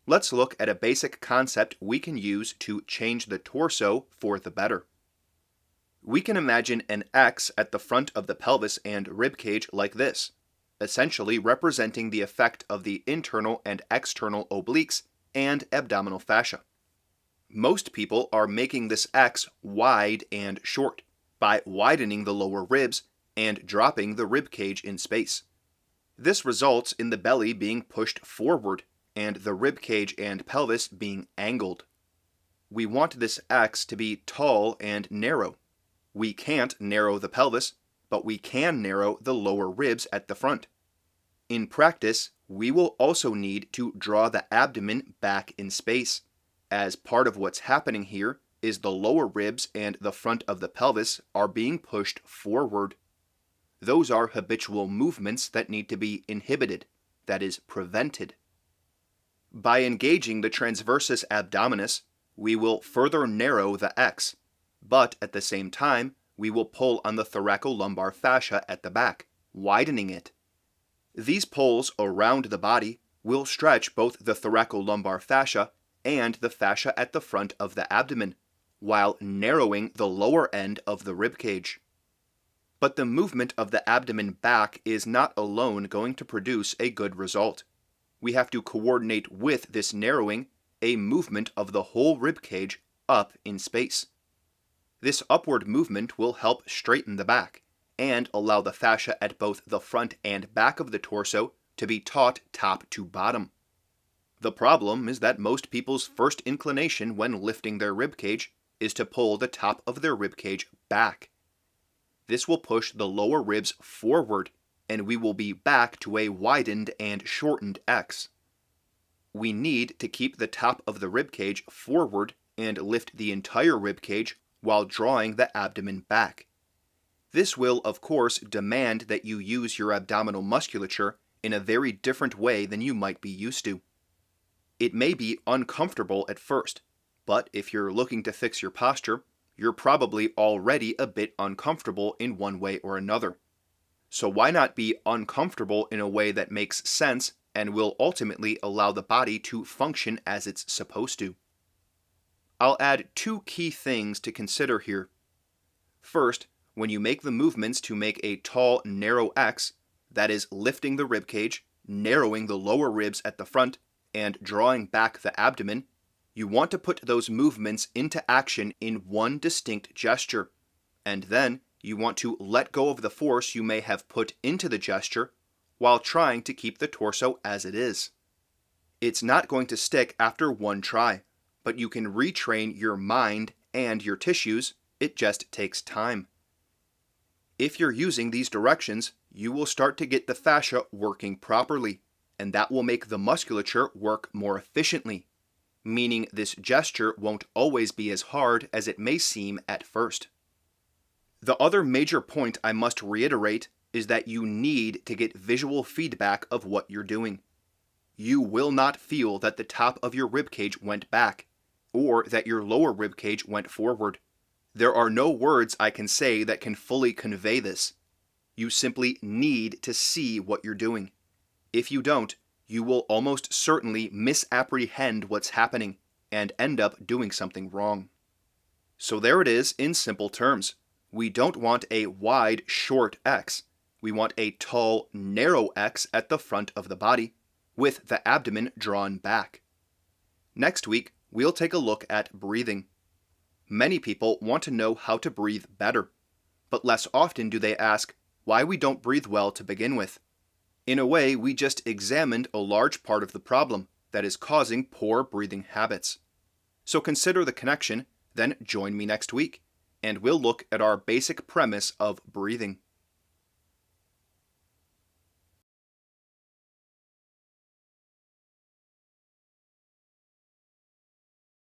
Let's look at a basic concept we can use to change the torso for the better. We can imagine an X at the front of the pelvis and ribcage like this, essentially representing the effect of the internal and external obliques and abdominal fascia. Most people are making this X wide and short by widening the lower ribs and dropping the ribcage in space. This results in the belly being pushed forward and the ribcage and pelvis being angled. We want this X to be tall and narrow. We can't narrow the pelvis, but we can narrow the lower ribs at the front. In practice, we will also need to draw the abdomen back in space, as part of what's happening here is the lower ribs and the front of the pelvis are being pushed forward. Those are habitual movements that need to be inhibited, that is, prevented. By engaging the transversus abdominis, we will further narrow the X, but at the same time, we will pull on the thoracolumbar fascia at the back, widening it. These pulls around the body will stretch both the thoracolumbar fascia and the fascia at the front of the abdomen, while narrowing the lower end of the ribcage. But the movement of the abdomen back is not alone going to produce a good result. We have to coordinate with this narrowing a movement of the whole ribcage up in space. This upward movement will help straighten the back and allow the fascia at both the front and back of the torso to be taut top to bottom. The problem is that most people's first inclination when lifting their ribcage is to pull the top of their ribcage back. This will push the lower ribs forward, and we will be back to a widened and shortened X. We need to keep the top of the ribcage forward and lift the entire ribcage while drawing the abdomen back. This will, of course, demand that you use your abdominal musculature in a very different way than you might be used to. It may be uncomfortable at first, but if you're looking to fix your posture, you're probably already a bit uncomfortable in one way or another. So why not be uncomfortable in a way that makes sense and will ultimately allow the body to function as it's supposed to? I'll add two key things to consider here. First, when you make the movements to make a tall, narrow X, that is lifting the ribcage, narrowing the lower ribs at the front, and drawing back the abdomen, you want to put those movements into action in one distinct gesture, and then you want to let go of the force you may have put into the gesture while trying to keep the torso as it is. It's not going to stick after one try, but you can retrain your mind and your tissues. It just takes time. If you're using these directions, you will start to get the fascia working properly, and that will make the musculature work more efficiently, meaning this gesture won't always be as hard as it may seem at first. The other major point I must reiterate is that you need to get visual feedback of what you're doing. You will not feel that the top of your ribcage went back, or that your lower ribcage went forward. There are no words I can say that can fully convey this. You simply need to see what you're doing. If you don't, you will almost certainly misapprehend what's happening and end up doing something wrong. So there it is in simple terms. We don't want a wide, short X. We want a tall, narrow X at the front of the body, with the abdomen drawn back. Next week, we'll take a look at breathing. Many people want to know how to breathe better, but less often do they ask why we don't breathe well to begin with. In a way, we just examined a large part of the problem that is causing poor breathing habits. So consider the connection, then join me next week, and we'll look at our basic premise of breathing.